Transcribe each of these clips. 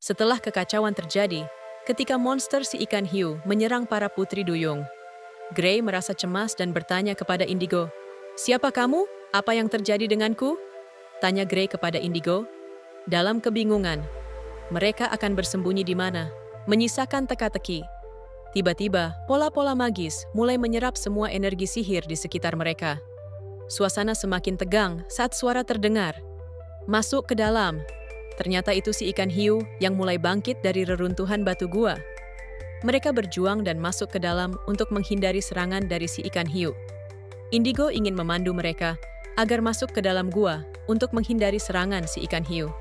Setelah kekacauan terjadi, ketika monster si ikan hiu menyerang para putri duyung, Grey merasa cemas dan bertanya kepada Indigo, "Siapa kamu? Apa yang terjadi denganku?" Tanya Grey kepada Indigo. Dalam kebingungan, mereka akan bersembunyi di mana, menyisakan teka-teki. Tiba-tiba, pola-pola magis mulai menyerap semua energi sihir di sekitar mereka. Suasana semakin tegang saat suara terdengar. Masuk ke dalam. Ternyata itu si ikan hiu yang mulai bangkit dari reruntuhan batu gua. Mereka berjuang dan masuk ke dalam untuk menghindari serangan dari si ikan hiu. Indigo ingin memandu mereka agar masuk ke dalam gua untuk menghindari serangan si ikan hiu.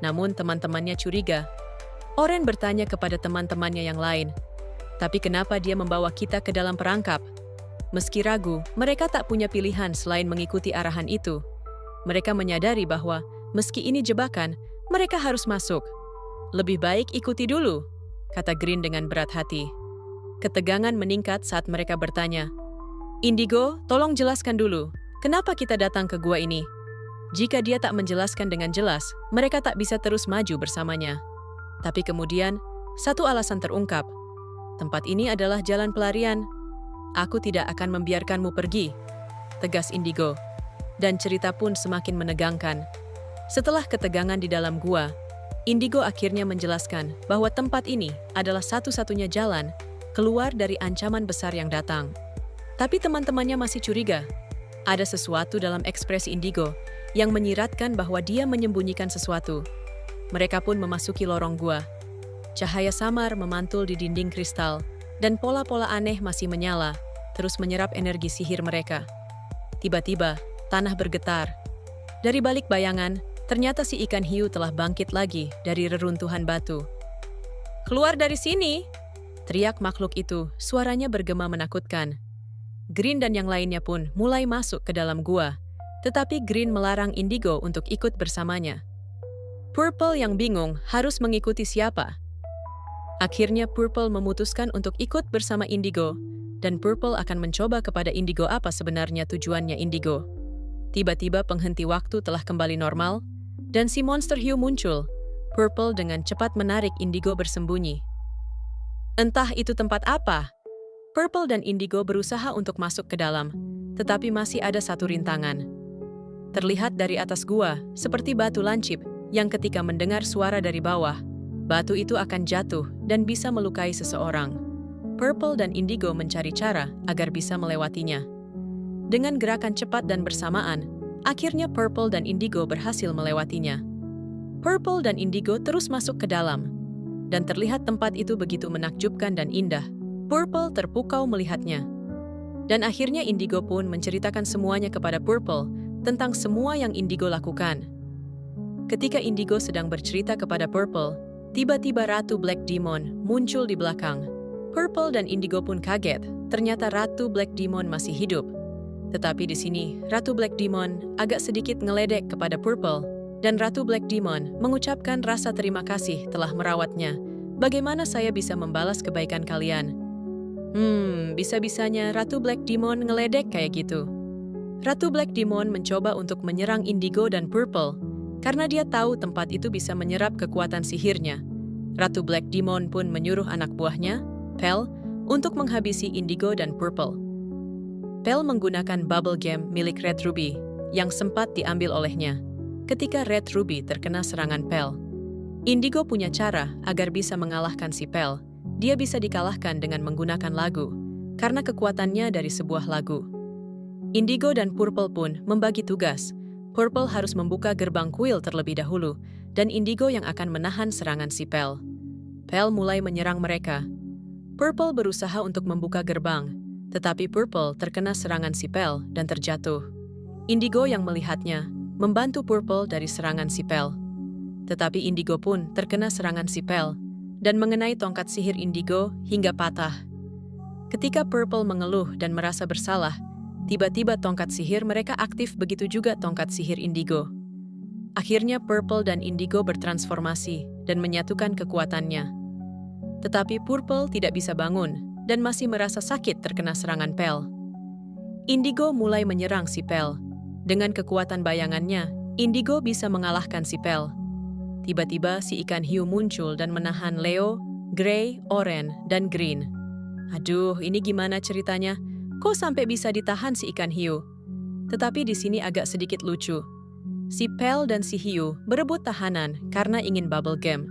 Namun teman-temannya curiga. Oren bertanya kepada teman-temannya yang lain, "Tapi kenapa dia membawa kita ke dalam perangkap?" Meski ragu, mereka tak punya pilihan selain mengikuti arahan itu. Mereka menyadari bahwa meski ini jebakan, mereka harus masuk. "Lebih baik ikuti dulu," kata Green dengan berat hati. Ketegangan meningkat saat mereka bertanya, "Indigo, tolong jelaskan dulu, kenapa kita datang ke gua ini?" Jika dia tak menjelaskan dengan jelas, mereka tak bisa terus maju bersamanya. Tapi kemudian, satu alasan terungkap. "Tempat ini adalah jalan pelarian. Aku tidak akan membiarkanmu pergi," tegas Indigo. Dan cerita pun semakin menegangkan. Setelah ketegangan di dalam gua, Indigo akhirnya menjelaskan bahwa tempat ini adalah satu-satunya jalan keluar dari ancaman besar yang datang. Tapi teman-temannya masih curiga. Ada sesuatu dalam ekspresi Indigo yang menyiratkan bahwa dia menyembunyikan sesuatu. Mereka pun memasuki lorong gua. Cahaya samar memantul di dinding kristal, dan pola-pola aneh masih menyala, terus menyerap energi sihir mereka. Tiba-tiba, tanah bergetar. Dari balik bayangan, ternyata si ikan hiu telah bangkit lagi dari reruntuhan batu. "Keluar dari sini!" teriak makhluk itu, suaranya bergema menakutkan. Green dan yang lainnya pun mulai masuk ke dalam gua, tetapi Green melarang Indigo untuk ikut bersamanya. Purple yang bingung harus mengikuti siapa. Akhirnya Purple memutuskan untuk ikut bersama Indigo, dan Purple akan mencoba kepada Indigo apa sebenarnya tujuannya Indigo. Tiba-tiba penghenti waktu telah kembali normal, dan si monster hiu muncul. Purple dengan cepat menarik Indigo bersembunyi. Entah itu tempat apa. Purple dan Indigo berusaha untuk masuk ke dalam, tetapi masih ada satu rintangan. Terlihat dari atas gua, seperti batu lancip, yang ketika mendengar suara dari bawah, batu itu akan jatuh dan bisa melukai seseorang. Purple dan Indigo mencari cara agar bisa melewatinya. Dengan gerakan cepat dan bersamaan, akhirnya Purple dan Indigo berhasil melewatinya. Purple dan Indigo terus masuk ke dalam, dan terlihat tempat itu begitu menakjubkan dan indah. Purple terpukau melihatnya. Dan akhirnya Indigo pun menceritakan semuanya kepada Purple tentang semua yang Indigo lakukan. Ketika Indigo sedang bercerita kepada Purple, tiba-tiba Ratu Black Demon muncul di belakang. Purple dan Indigo pun kaget, ternyata Ratu Black Demon masih hidup. Tetapi di sini, Ratu Black Demon agak sedikit ngeledek kepada Purple, dan Ratu Black Demon mengucapkan rasa terima kasih telah merawatnya. "Bagaimana saya bisa membalas kebaikan kalian?" Bisa-bisanya Ratu Black Demon ngeledek kayak gitu. Ratu Black Demon mencoba untuk menyerang Indigo dan Purple, karena dia tahu tempat itu bisa menyerap kekuatan sihirnya. Ratu Black Demon pun menyuruh anak buahnya, Pell, untuk menghabisi Indigo dan Purple. Pell menggunakan bubble gem milik Red Ruby yang sempat diambil olehnya ketika Red Ruby terkena serangan Pell. Indigo punya cara agar bisa mengalahkan si Pell. Dia bisa dikalahkan dengan menggunakan lagu, karena kekuatannya dari sebuah lagu. Indigo dan Purple pun membagi tugas. Purple harus membuka gerbang kuil terlebih dahulu, dan Indigo yang akan menahan serangan si Pell. Pell mulai menyerang mereka. Purple berusaha untuk membuka gerbang, tetapi Purple terkena serangan si Pell dan terjatuh. Indigo yang melihatnya membantu Purple dari serangan si Pell. Tetapi Indigo pun terkena serangan si Pell dan mengenai tongkat sihir Indigo hingga patah. Ketika Purple mengeluh dan merasa bersalah, tiba-tiba tongkat sihir mereka aktif, begitu juga tongkat sihir Indigo. Akhirnya Purple dan Indigo bertransformasi dan menyatukan kekuatannya. Tetapi Purple tidak bisa bangun dan masih merasa sakit terkena serangan Pell. Indigo mulai menyerang si Pell. Dengan kekuatan bayangannya, Indigo bisa mengalahkan si Pell. Tiba-tiba si ikan hiu muncul dan menahan Leo, Gray, Oren, dan Green. Aduh, ini gimana ceritanya? Kok sampai bisa ditahan si ikan hiu? Tetapi di sini agak sedikit lucu. Si Pell dan si hiu berebut tahanan karena ingin bubble game.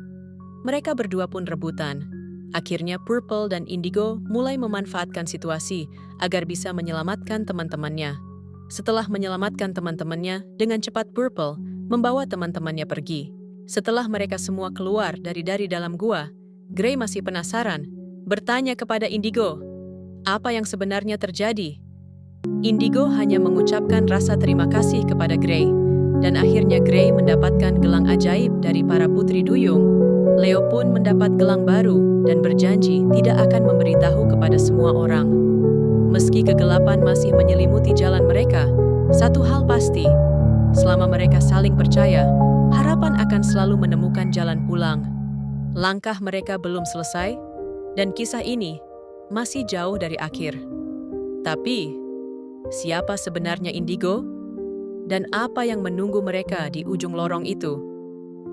Mereka berdua pun rebutan. Akhirnya Purple dan Indigo mulai memanfaatkan situasi agar bisa menyelamatkan teman-temannya. Setelah menyelamatkan teman-temannya, dengan cepat Purple membawa teman-temannya pergi. Setelah mereka semua keluar dari dalam gua, Gray masih penasaran, bertanya kepada Indigo, apa yang sebenarnya terjadi? Indigo hanya mengucapkan rasa terima kasih kepada Gray, dan akhirnya Gray mendapatkan gelang ajaib dari para putri duyung. Leo pun mendapat gelang baru dan berjanji tidak akan memberitahu kepada semua orang. Meski kegelapan masih menyelimuti jalan mereka, satu hal pasti, selama mereka saling percaya, harapan akan selalu menemukan jalan pulang. Langkah mereka belum selesai, dan kisah ini masih jauh dari akhir. Tapi, siapa sebenarnya Indigo? Dan apa yang menunggu mereka di ujung lorong itu?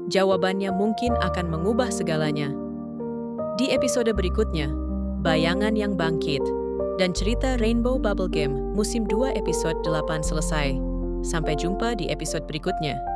Jawabannya mungkin akan mengubah segalanya. Di episode berikutnya, Bayangan yang Bangkit, dan cerita Rainbow Bubble Game musim 2 episode 8 selesai. Sampai jumpa di episode berikutnya.